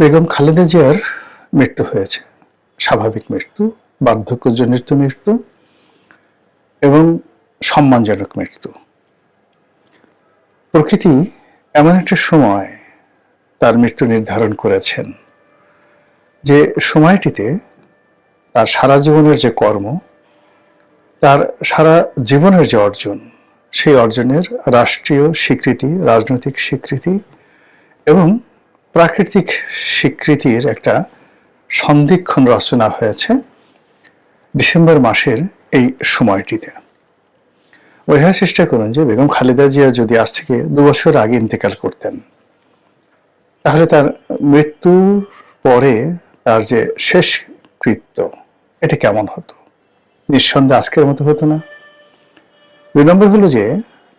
বেগম খালেদা জিয়ার মৃত্যু হয়েছে, স্বাভাবিক মৃত্যু, বার্ধক্যজনিত মৃত্যু এবং সম্মানজনক মৃত্যু। প্রকৃতি এমন একটা সময় তার মৃত্যু নির্ধারণ করেছেন যে সময়টিতে তার সারা জীবনের যে কর্ম, তার সারা জীবনের যে অর্জন, সেই অর্জনের রাষ্ট্রীয় স্বীকৃতি, রাজনৈতিক স্বীকৃতি এবং প্রাকৃতিক স্বীকৃতির একটা সন্ধিক্ষণ রচনা হয়েছে ডিসেম্বর মাসের এই সময়টিতে। বোঝার চেষ্টা করুন যে বেগম খালেদা জিয়া যদি আজ থেকে 2 বছর আগে ইন্তেকাল করতেন, তাহলে তার মৃত্যুর পরে তার যে শেষ কৃত্য, এটা কেমন হতো? নিঃসন্দেহে আজকের মতো হতো না। 2 নম্বর হলো যে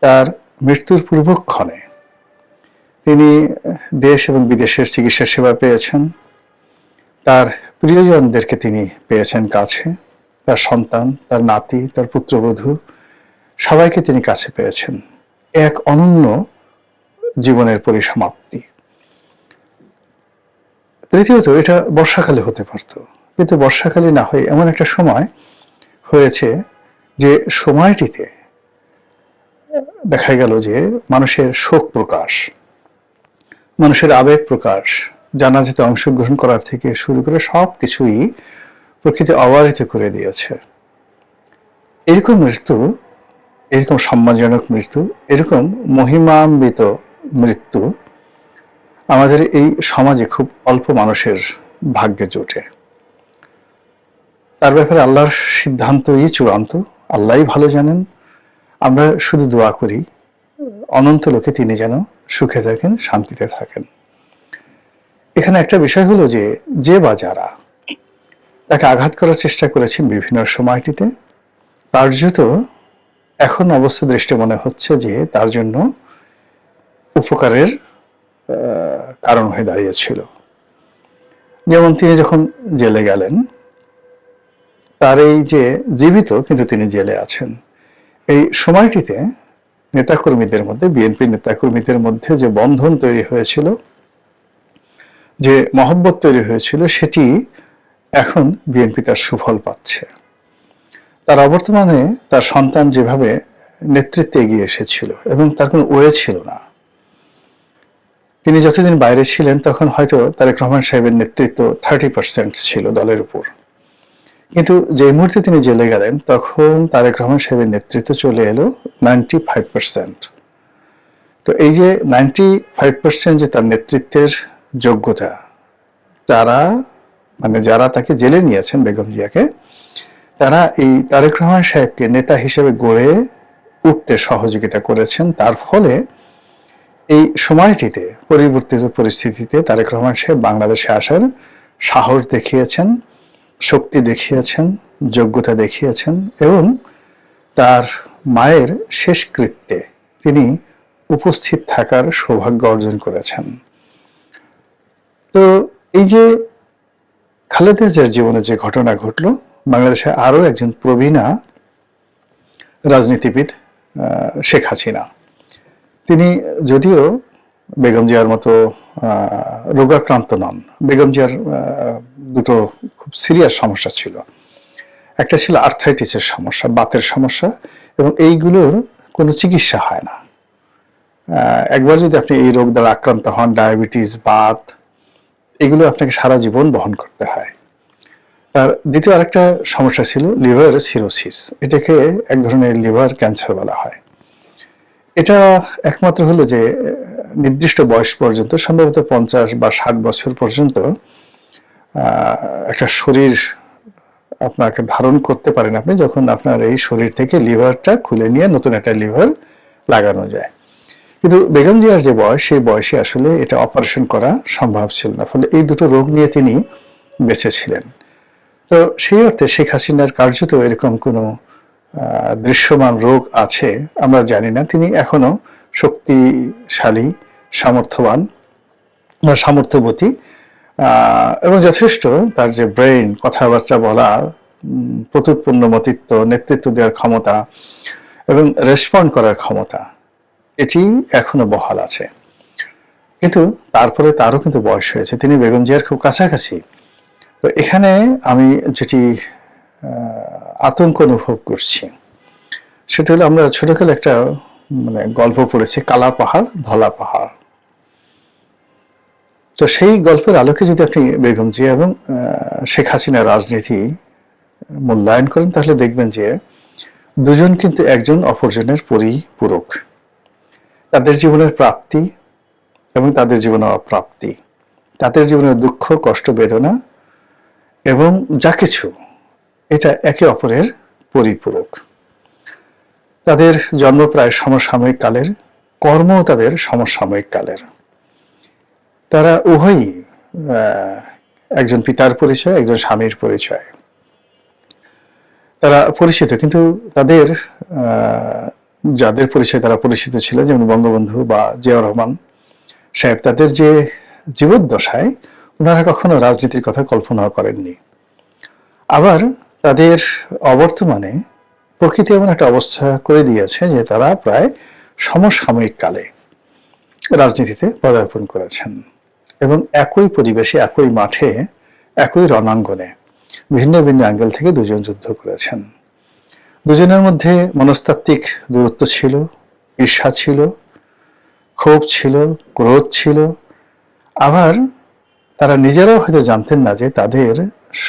তার মৃত্যুর পূর্বক্ষণে তিনি দেশ এবং বিদেশের চিকিৎসা সেবা পেয়েছেন, তার প্রিয়জনদেরকে তিনি পেয়েছেন কাছে, তার সন্তান, তার নাতি, তার পুত্রবধূ, সবাইকে তিনি কাছে পেয়েছেন। এক অনন্য জীবনের পরিসমাপ্তি। তৃতীয়ত, এটা বর্ষাকালে হতে পারত, কিন্তু বর্ষাকালে না হয়ে এমন একটা সময় হয়েছে যে সময়টিতে দেখা গেল যে মানুষের শোক প্রকাশ, মানুষের আবেগ প্রকাশ, জানাজাতে অংশগ্রহণ করা থেকে শুরু করে সবকিছুই প্রকৃতি অবারিত করে দিয়েছে। এরকম মৃত্যু, এরকম সম্মানজনক মৃত্যু, এরকম মহিমান্বিত মৃত্যু আমাদের এই সমাজে খুব অল্প মানুষের ভাগ্যে জোটে। তার ব্যাপারে আল্লাহর সিদ্ধান্তই চূড়ান্ত, আল্লাহই ভালো জানেন। আমরা শুধু দোয়া করি অনন্ত লোকে তিনি যেন সুখে থাকেন, শান্তিতে থাকেন। এখানে একটা বিষয় হলো যে যে বা যারা তাকে আঘাত করার চেষ্টা করেছেন বিভিন্ন সময়টিতে, কার্যত এখন অবস্থা দৃষ্টি মনে হচ্ছে যে তার জন্য উপকারের কারণ হয়ে দাঁড়িয়েছিল। যেমন তিনি যখন জেলে গেলেন, তার এই যে জীবিত কিন্তু তিনি জেলে আছেন, এই সময়টিতে নেতাকর্মীদের মধ্যে, বিএনপি নেতাকর্মীদের মধ্যে যে বন্ধন তৈরি হয়েছিল, যে মহব্বত তৈরি হয়েছিল, সেটি এখন বিএনপি তার সুফল পাচ্ছে। তার অবর্তমানে তার সন্তান যেভাবে নেতৃত্বে এগিয়ে এসেছিল এবং তার কোনো ওয়ে ছিল না। তিনি যতদিন বাইরে ছিলেন তখন হয়তো তারেক রহমান সাহেবের নেতৃত্ব 30% ছিল দলের উপর, কিন্তু যে মুহূর্তে তিনি জেলে গেলেন তখন তারেক রহমান সাহেবের নেতৃত্ব চলে এলো 95%। তো এই যে 95% যে তার নেতৃত্বের যোগ্যতা, তারা মানে যারা তাকে জেলে নিয়েছেন বেগম জিয়াকে, তারা এই তারেক রহমান সাহেবকে নেতা হিসেবে গড়ে উঠতে সহযোগিতা করেছেন। তার ফলে এই সময়টিতে, পরিবর্তিত পরিস্থিতিতে তারেক রহমান সাহেব বাংলাদেশে আসার সাহস দেখিয়েছেন, শক্তি দেখিয়েছেন, যোগ্যতা দেখিয়েছেন এবং তার মায়ের শেষকৃত্যে তিনি উপস্থিত থাকার সৌভাগ্য অর্জন করেছেন। তো এই যে খালেদা জিয়ার জীবনে যে ঘটনা ঘটল, বাংলাদেশে আরো একজন প্রবীণা রাজনীতিবিদ শেখ হাসিনা, তিনি যদিও বেগম জিয়ার মতো রোগাক্রান্ত নন। বেগম জিয়ার দুটো খুব সিরিয়াস সমস্যা ছিল। একটা ছিল আর্থ্রাইটিসের সমস্যা, বাতের সমস্যা, এবং এইগুলোর কোনো চিকিৎসা হয় না। একবার যদি আপনি এই রোগ দ্বারা আক্রান্ত হন, ডায়াবেটিস, বাত, এগুলো আপনাকে সারা জীবন বহন করতে হয়। তার দ্বিতীয় আরেকটা সমস্যা ছিল লিভার সিরোসিস। এটাকে এক ধরনের লিভার ক্যান্সার বলা হয়। এটা একমাত্র হলো যে নির্দিষ্ট বয়স পর্যন্ত, সম্ভবত 50 বা 60 বছর পর্যন্ত একটা শরীর আপনাকে ধারণ করতে পারেন আপনি, যখন আপনার এই শরীর থেকে লিভারটা খুলে নিয়ে নতুন একটা লিভার লাগানো যায়। কিন্তু বেগম জিয়ার যে বয়স, সেই বয়সে আসলে এটা অপারেশন করা সম্ভব ছিল না, ফলে এই দুটো রোগ নিয়ে তিনি বেঁচে ছিলেন। তো সেই অর্থে শেখ হাসিনার কার্যত এরকম কোনো দৃশ্যমান রোগ আছে আমরা জানি না। তিনি এখনো শক্তিশালী, সামর্থ্যবান বা সামর্থ্যবতী এবং যথেষ্ট তার যে ব্রেইন, কথাবার্তা বলা, প্রত্যুৎপন্নমতিত্ব, নেতৃত্ব দেওয়ার ক্ষমতা এবং রেসপন্ড করার ক্ষমতা, এটি এখনো বহাল আছে। কিন্তু তারপরে তারও কিন্তু বয়স হয়েছে, তিনি বেগম জিয়ার খুব কাছাকাছি। তো এখানে আমি যেটি আতঙ্ক অনুভব করছি সেটা হলো, আমরা ছোটকালে একটা গল্প পড়েছি, কালা পাহাড় ধলা পাহাড়। তো সেই গল্পের আলোকে যদি আপনি বেগম জিয়া এবং শেখ হাসিনার রাজনীতি মূল্যায়ন করেন, তাহলে দেখবেন যে দুজন কিন্তু একজন অপরজনের পরিপূরক। তাদের জীবনের প্রাপ্তি এবং তাদের জীবনের অপ্রাপ্তি, তাদের জীবনের দুঃখ কষ্ট বেদনা এবং যা কিছু, এটা একে অপরের পরিপূরক। তাদের জন্ম প্রায় সমসাময়িক কালের, কর্ম তাদের সমসাময়িক কালের। তারা উভয়ই একজন পিতার পরিচয়, একজন স্বামীর পরিচয়। তারা পরিচিত, কিন্তু তাদের যাদের পরিচয় তারা পরিচিত ছিল, যেমন বঙ্গবন্ধু বা জিয়াউর রহমান সাহেব, তাদের যে জীবদ্দশায় ওনারা কখনো রাজনীতির কথা কল্পনা করেননি। আবার তাদের অবর্তমানে প্রকৃতি এমন একটা অবস্থা করে দিয়েছে যে তারা প্রায় সমসাময়িক কালে রাজনীতিতে পদার্পণ করেছেন এবং একই পরিবেশে, একই মাঠে, একই রণাঙ্গনে ভিন্ন ভিন্ন অ্যাঙ্গেল থেকে দুজন যুদ্ধ করেছেন। দুজনের মধ্যে মনস্তাত্ত্বিক দূরত্ব ছিল, ঈর্ষা ছিল, ক্ষোভ ছিল, ক্রোধ ছিল। আবার তারা নিজেরাও হয়তো জানতেন না যে তাদের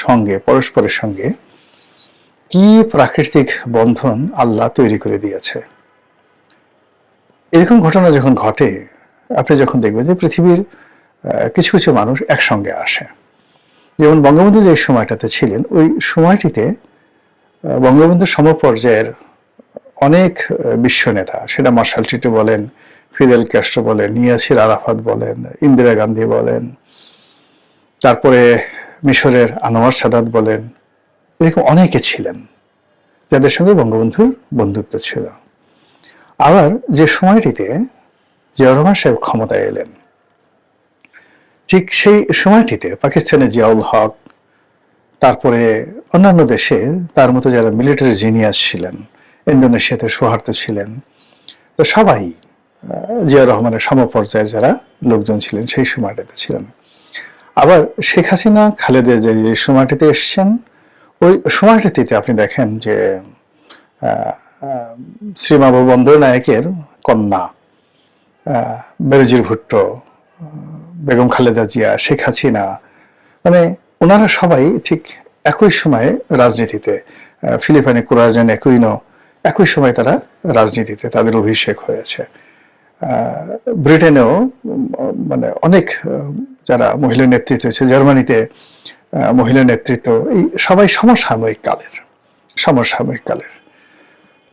সঙ্গে, পরস্পরের সঙ্গে কি প্রাকৃতিক বন্ধন আল্লাহ তৈরি করে দিয়েছে। এরকম ঘটনা যখন ঘটে, আপনি যখন দেখবেন যে পৃথিবীর কিছু কিছু মানুষ একসঙ্গে আসে। যেমন বঙ্গবন্ধু যে সময়টাতে ছিলেন, ওই সময়টিতে বঙ্গবন্ধুর সমপর্যায়ের অনেক বিশ্ব নেতা, সেটা মার্শাল টিটো বলেন, ফিদেল ক্যাস্ট্রো বলেন, ইয়াসির আরাফাত বলেন, ইন্দিরা গান্ধী বলেন, তারপরে মিশরের আনোয়ার সাদাত বলেন, এরকম অনেকে ছিলেন যাদের সঙ্গে বঙ্গবন্ধুর বন্ধুত্ব ছিল। আবার যে সময়টিতে জিয়াউর রহমান সাহেব ক্ষমতায় এলেন, ঠিক সেই সময়টিতে পাকিস্তানে জিয়াউল হক, তারপরে অন্যান্য দেশে তার মতো যারা মিলিটারি জিনিয়াস ছিলেন, ইন্দোনেশিয়াতে সোহার্তো ছিলেন, তো সবাই জিয়াউর রহমানের সমপর্যায়ের যারা লোকজন ছিলেন সেই সময়টাতে ছিলেন। আবার শেখ হাসিনা খালেদা যে সময়টিতে এসছেন, ওই সময়টিতে আপনি দেখেন যে শ্রীমাবু বন্দ্যোপাধ্যায়ের কন্যা বেনজির ভুট্টো, বেগম খালেদা জিয়া, শেখ হাসিনা, ওনারা সবাই ঠিক একই সময়ে রাজনীতিতে, ফিলিপাইনে কোরাজেন একুইনো একই সময় তারা রাজনীতিতে তাদের অভিষেক হয়েছে। ব্রিটেনেও অনেক যারা মহিলা নেতৃত্ব হয়েছে, জার্মানিতে মহিলা নেতৃত্ব, এই সবাই সমসাময়িক কালের।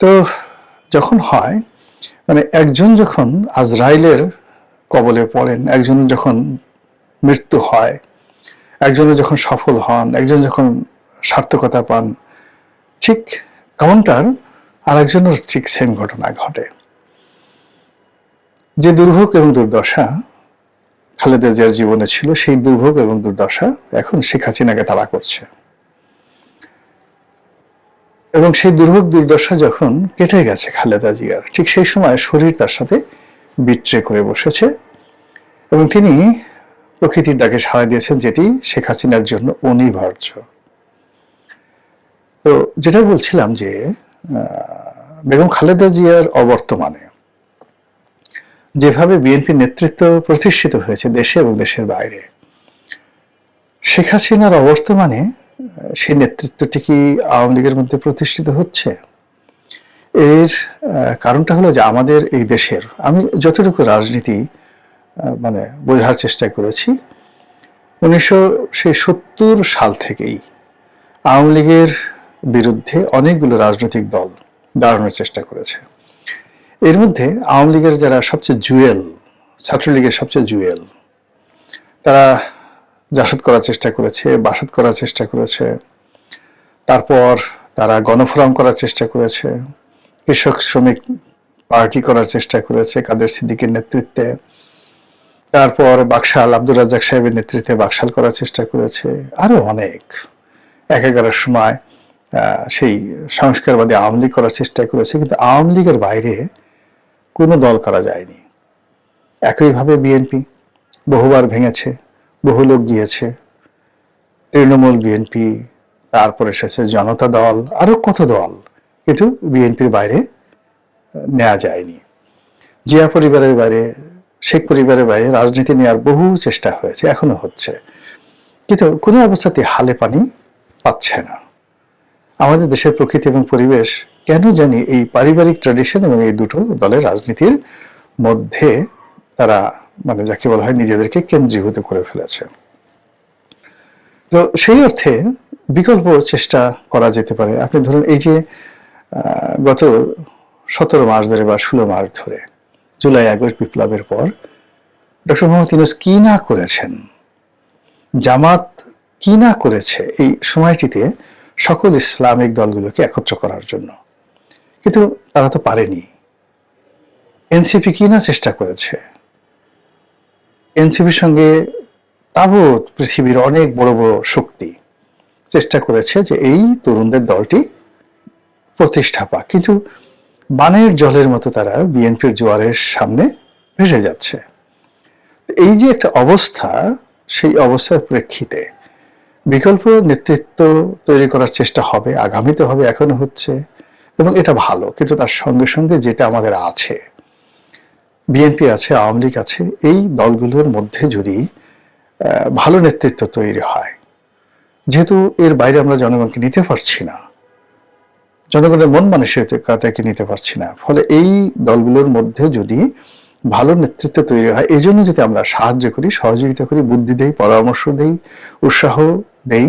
তো যখন হয়, একজন যখন আজরাইলের কবলে পড়েন, একজন যখন মৃত্যু হয়, একজনের যখন সফল হন, একজন যখন সার্থকতা পান, ঠিক কাউন্টার আর একজনের ঠিক সেম ঘটনা ঘটে। যে দুর্ভোগ এবং দুর্দশা খালেদা জিয়ার জীবনে ছিল, সেই দুর্ভোগ এবং দুর্দশা এখন শেখ হাসিনাকে তাড়া করছে। এবং সেই দুর্ভোগ দুর্দশা যখন কেটে গেছে খালেদা জিয়ার, ঠিক সেই সময় শরীর তার সাথে বিট্রে করে বসেছে এবং তিনি প্রকৃতির ডাকে সাড়া দিয়েছেন, যেটি শেখ হাসিনার জন্য অনিবার্য। তো যেটা বলছিলাম যে বেগম খালেদা জিয়ার অবর্তমানে যেভাবে বিএনপির নেতৃত্ব প্রতিষ্ঠিত হয়েছে দেশে এবং দেশের বাইরে, শেখ হাসিনার অবর্তমানে সেই নেতৃত্বটি কি আওয়ামী লীগের মধ্যে প্রতিষ্ঠিত হচ্ছে? এর কারণটা হলো যে আমাদের এই দেশের, আমি যতটুকু রাজনীতি বোঝার চেষ্টা করেছি, 1970 সাল থেকেই আওয়ামী লীগের বিরুদ্ধে অনেকগুলো রাজনৈতিক দল দাঁড়ানোর চেষ্টা করেছে। এর মধ্যে আওয়ামী লীগের যারা সবচেয়ে জুয়েল, ছাত্রলীগের সবচেয়ে জুয়েল, তারা জাসদ করার চেষ্টা করেছে, বাসদ করার চেষ্টা করেছে, তারপর তারা গণফোরাম করার চেষ্টা করেছে, কৃষক শ্রমিক পার্টি করার চেষ্টা করেছে কাদের সিদ্দিকের নেতৃত্বে, তারপর বাকশাল আব্দুর রাজ্জাক সাহেবের নেতৃত্বে বাকশাল করার চেষ্টা করেছে, আরো অনেক একেকার সময় সেই সংস্কারবাদী আওয়ামী লীগ করার চেষ্টা করেছে। কিন্তু আওয়ামী লীগের বাইরে কোনো দল করা যায়নি। একইভাবে বিএনপি, বহুবার ভেঙেছে, বহু লোক গিয়েছে, তৃণমূল, বিএনপি, তারপর এসেছে জনতা দল, আরো কত দল, কিন্তু বিএনপির বাইরে নেওয়া যায়নি। জিয়া পরিবারের বাইরে, শেখ পরিবারের বাইরে রাজনীতি নেওয়ার বহু চেষ্টা হয়েছে, এখনো হচ্ছে, কিন্তু কোনো অবস্থাতে হালে পানি পাচ্ছে না। আমাদের দেশের প্রকৃতি এবং পরিবেশ কেন জানি এই পারিবারিক ট্র্যাডিশন এবং এই দুটো দলের রাজনীতির মধ্যে তারা মানে যাকে বলা হয় নিজেদেরকে কেন্দ্রীভূত করে ফেলেছে। তো সেই অর্থে বিকল্প চেষ্টা করা যেতে পারে। আপনি ধরুন এই যে গত 17 মাস ধরে বা 16 মাস ধরে জুলাই আগস্ট বিপ্লবের পর ডক্টর মোহাম্মদ ইউনূস কি না করেছেন, জামাত কি না করেছে এই সময়টিতে সকল ইসলামিক দলগুলোকে একত্র করার জন্য, কিন্তু তারা তো পারেনি। এনসিপি কি না চেষ্টা করেছে, এনসিপির সঙ্গে তাবৎ পৃথিবীর অনেক বড় বড় শক্তি চেষ্টা করেছে যে এই তরুণদের দলটি প্রতিষ্ঠা পাক, কিন্তু বানের জলের মতো তারা বিএনপির জোয়ারের সামনে ভেসে যাচ্ছে। এই যে একটা অবস্থা, সেই অবস্থার প্রেক্ষিতে বিকল্প নেতৃত্ব তৈরি করার চেষ্টা হবে, আগামীতে হবে, এখনো হচ্ছে, এবং এটা ভালো। কিন্তু তার সঙ্গে সঙ্গে যেটা আমাদের আছে, বিএনপি আছে, আওয়ামী লীগ আছে, এই দলগুলোর মধ্যে যদি ভালো নেতৃত্ব তৈরি হয়, যেহেতু এর বাইরে আমরা জনগণকে নিতে পারছি না, জনগণের মন মানসিকতাকে নিতে পারছি না, ফলে এই দলগুলোর মধ্যে যদি ভালো নেতৃত্ব তৈরি হয়, এই জন্য যদি আমরা সাহায্য করি, সহযোগিতা করি, বুদ্ধি দেই, পরামর্শ দেই, উৎসাহ দেই,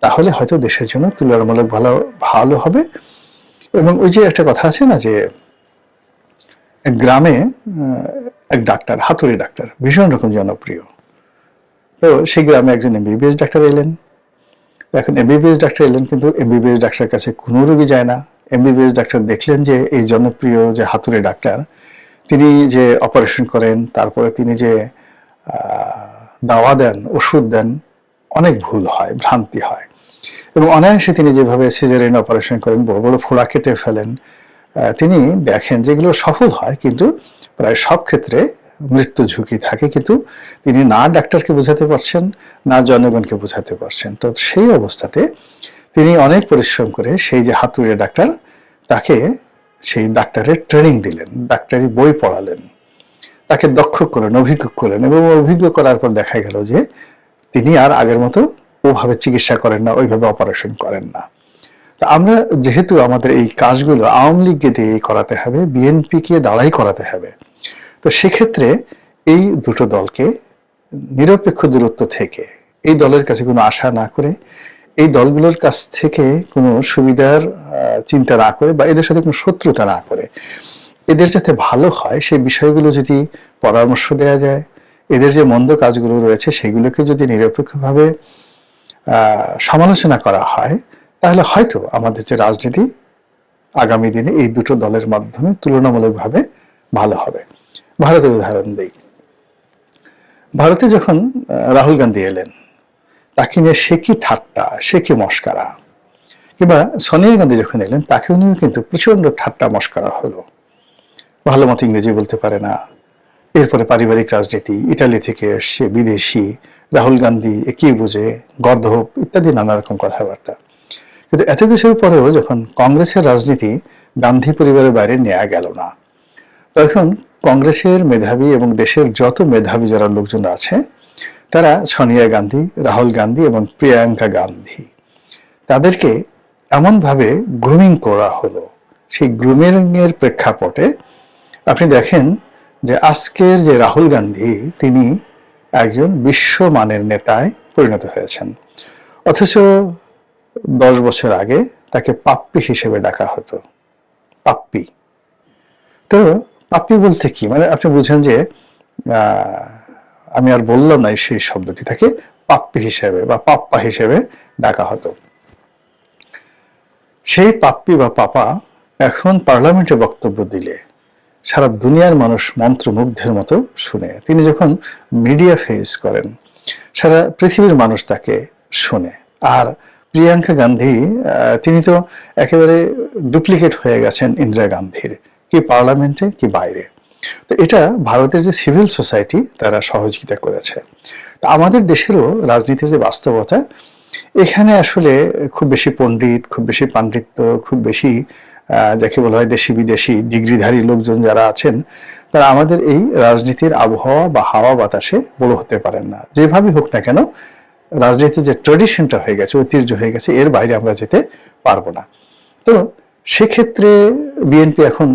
তাহলে হয়তো দেশের জন্য তুলনামূলক ভালো হবে। এবং ওই যে একটা কথা আছে না, যে এক গ্রামে এক ডাক্তার, হাতুড়ি ডাক্তার, ভীষণ রকম জনপ্রিয়। তো সেই গ্রামে একজন এমবিবিএস ডাক্তার এলেন। এখন এমবিবিএস ডাক্তার এলেন, কিন্তু এমবিবিএস ডাক্তারের কাছে কোনো রোগী যায় না। এমবিবিএস ডাক্তার দেখলেন যে এই জনপ্রিয় যে হাতুড়ি ডাক্তার, তিনি যে অপারেশন করেন, তারপরে তিনি যে দাওয়া দেন, ওষুধ দেন, অনেক ভুল হয়, ভ্রান্তি হয়, এবং অনায়াসে তিনি যেভাবে সিজারিয়ান অপারেশন করেন, বড় বড় ফোড়া কেটে ফেলেন, তিনি দেখেন যেগুলো সফল হয়, কিন্তু প্রায় সব ক্ষেত্রে মৃত্যু ঝুঁকি থাকে, কিন্তু তিনি না ডাক্তারকে বোঝাতে পারছেন, না জনগণকে বোঝাতে পারছেন। তো সেই অবস্থাতে তিনি অনেক পরিশ্রম করে সেই যে হাতুড়ে ডাক্তার, তাকে সেই ডাক্তারের ট্রেনিং দিলেন, ডাক্তারি বই পড়ালেন, তাকে দক্ষ করলেন, অভিজ্ঞ করলেন, এবং অভিজ্ঞ করার পর দেখা গেল যে তিনি আর আগের মতো ওভাবে চিকিৎসা করেন না, ওইভাবে অপারেশন করেন না। তা আমরা যেহেতু আমাদের এই কাজগুলো আওয়ামী লীগকে দিয়ে করাতে হবে, বিএনপিকে দাঁড়াই করাতে হবে, তো সেক্ষেত্রে এই দুটো দলকে নিরপেক্ষ দূরত্ব থেকে, এই দলের কাছে কোনো আশা না করে, এই দলগুলোর কাছ থেকে কোনো সুবিধার চিন্তা না করে, বা এদের সাথে কোনো শত্রুতা না করে, এদের যাতে ভালো হয় সেই বিষয়গুলো যদি পরামর্শ দেওয়া যায়, এদের যে মন্দ কাজগুলো রয়েছে সেগুলোকে যদি নিরপেক্ষভাবে সমালোচনা করা হয়, তাহলে হয়তো আমাদের যে রাজনীতি আগামী দিনে এই দুটো দলের মাধ্যমে তুলনামূলকভাবে ভালো হবে। ভারতের উদাহরণ দেই। ভারতে যখন রাহুল গান্ধী এলেন, তাকে নিয়ে সে কি ঠাট্টা, সে কি মস্কারা, কিংবা সোনিয়া গান্ধী যখন এলেন, তাকেও নিয়েও কিন্তু প্রচন্ড ঠাট্টা মস্কারা হলো। ভালো মতো ইংরেজি বলতে পারে না, এরপরে পারিবারিক রাজনীতি, ইটালি থেকে এসছে, বিদেশি, রাহুল গান্ধী কি বুঝে, গর্দভ ইত্যাদি নানা রকম কথাবার্তা। কিন্তু এত কিছুর পরেও যখন কংগ্রেসের রাজনীতি গান্ধী পরিবারের বাইরে নেওয়া গেল না, তখন কংগ্রেসের মেধাবী এবং দেশের যত মেধাবী যারা লোকজন আছে, তারা সোনিয়া গান্ধী, রাহুল গান্ধী এবং প্রিয়াঙ্কা গান্ধী, তাদেরকে এমনভাবে গ্রুমিং করা হলো। সেই গ্রুমিং এর প্রেক্ষাপটে আপনি দেখেন যে আজকের যে রাহুল গান্ধী, তিনি একজন বিশ্বমানের নেতায় পরিণত হয়েছেন, অথচ 10 বছর আগে তাকে পাপ্পি হিসেবে ডাকা হতো। পাপ্পি, তো পাপ্পি বলতে কি, মানে আপনি বুঝেন যে আমি আর বললাম না সেই শব্দটি, তাকে পাপ্পি হিসেবে বা পাপ্পা হিসেবে ডাকা হতো। সেই পাপ্পি বা পাপা এখন পার্লামেন্টে বক্তব্য দিলে সারা দুনিয়ার মানুষ মন্ত্রমুগ্ধের মতো শুনে। তিনি যখন মিডিয়া ফেস করেন, সারা পৃথিবীর মানুষ তাকে শুনে। আর প্রিয়াঙ্কা গান্ধী, তিনি তো একেবারে ডুপ্লিকেট হয়ে গেছেন ইন্দিরা গান্ধীর, কি পার্লামেন্টে কি বাইরে। তো এটা ভারতের যে সিভিল সোসাইটি তারা সহযোগিতা করেছে। তো আমাদের দেশেরও রাজনীতির যে বাস্তবতা, এখানে আসলে খুব বেশি পণ্ডিত, খুব বেশি পাণ্ডিত্য, খুব বেশি যাকে বলা হয় দেশি বিদেশি ডিগ্রিধারী লোকজন যারা আছেন, তারা আমাদের এই রাজনীতির আবহাওয়া বা হাওয়া বাতাসে বড় হতে পারেন না। যেভাবে হোক না কেন রাজনীতির যে ট্রেডিশনটা হয়ে গেছে, ঐতিহ্য হয়ে গেছে, এর বাইরে আমরা যেতে পারবো না। তো সেক্ষেত্রে বিএনপি এখন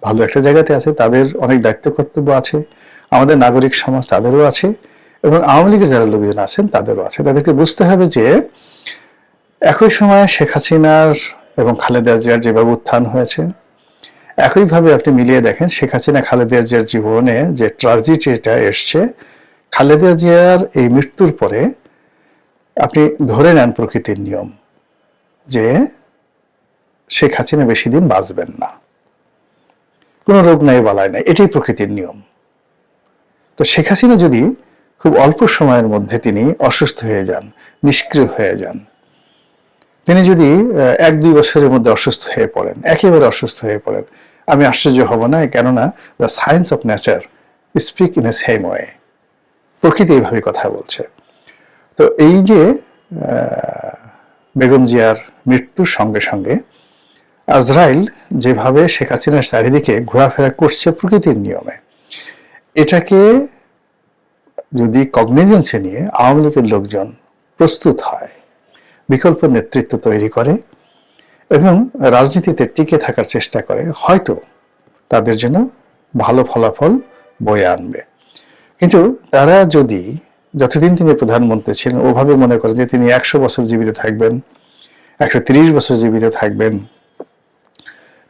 ভালো একটা জায়গাতে আছে, তাদের অনেক দায়িত্ব কর্তব্য আছে, আমাদের নাগরিক সমাজ তাদেরও আছে, এবং আওয়ামী লীগের যারা লোকজন আছেন তাদেরও আছে। তাদেরকে বুঝতে হবে যে একই সময় শেখ হাসিনার এবং খালেদা জিয়ার যেভাবে উত্থান হয়েছে, একইভাবে আপনি মিলিয়ে দেখেন শেখ হাসিনা খালেদা জিয়ার জীবনে যে ট্র্যাজেডিটা এসছে, খালেদা জিয়ার এই মৃত্যুর পরে আপনি ধরে নেন প্রকৃতির নিয়ম যে শেখ হাসিনা বেশি দিন বাঁচবেন না, কোনো রোগ নাই বালাই নাই, এটাই প্রকৃতির নিয়ম। তো শেখ হাসিনা যদি খুব অল্প সময়ের মধ্যে তিনি অসুস্থ হয়ে যান, নিষ্ক্রিয় হয়ে যান, তিনি যদি 1-2 বছরের মধ্যে অসুস্থ হয়ে পড়েন, একেবারে অসুস্থ হয়ে পড়েন, আমি আশ্চর্য হব না, কেননা the science of nature speak in a same way, প্রকৃতি এইভাবে কথা বলছে। তো এই যে বেগম জিয়ার মৃত্যুর সঙ্গে সঙ্গে আজরাইল যেভাবে শেখ হাসিনার চারিদিকে ঘোরাফেরা করছে প্রকৃতির নিয়মে, এটাকে যদি কগনিজেন্সে নিয়ে আওয়ামী লীগের লোকজন প্রস্তুত হয়, বিকল্প নেতৃত্ব তৈরি করে এবং রাজনীতিতে টিকে থাকার চেষ্টা করে, হয়তো তাদের জন্য ভালো ফলাফল বয়ে আনবে। কিন্তু তারা যদি যতদিন তিনি প্রধানমন্ত্রী ছিলেন ওভাবে মনে করেন যে তিনি 100 বছর জীবিত থাকবেন, 130 বছর জীবিত থাকবেন,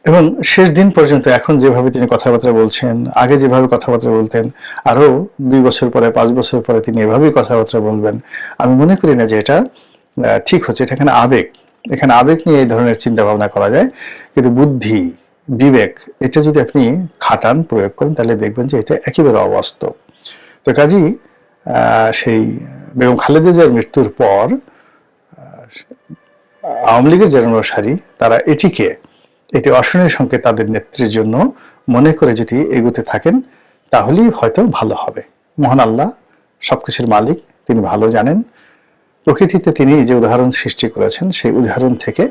এবং শেষ দিন পর্যন্ত এখন যেভাবে তিনি কথাবার্তা বলছেন, আগে যেভাবে কথাবার্তা বলতেন, আরো 2 বছর পরে 5 বছর পরে তিনি এভাবেই কথাবার্তা বলবেন, আমি মনে করি না যে এটা ঠিক হচ্ছে। এটা এখানে আবেগ নিয়ে এই ধরনের চিন্তা ভাবনা করা যায়, কিন্তু বুদ্ধি, বিবেক, এটা যদি আপনি খাটান, প্রয়োগ করেন, তাহলে দেখবেন যে এটা একেবারে অবাস্তব। তো কাজেই সেই বেগম খালেদা জিয়ার মৃত্যুর পর আওয়ামী লীগের যারা অনুসারী, তারা এটি অশনের সংকেত তাদের নেত্রীর জন্য মনে করে যদি এগোতে থাকেন, তাহলেই হয়তো ভালো হবে। মহান আল্লাহ সবকিছুর মালিক, তিনি ভালো জানেন। প্রকৃতিতে তিনি যে উদাহরণ সৃষ্টি করেছেন, সেই উদাহরণ থেকে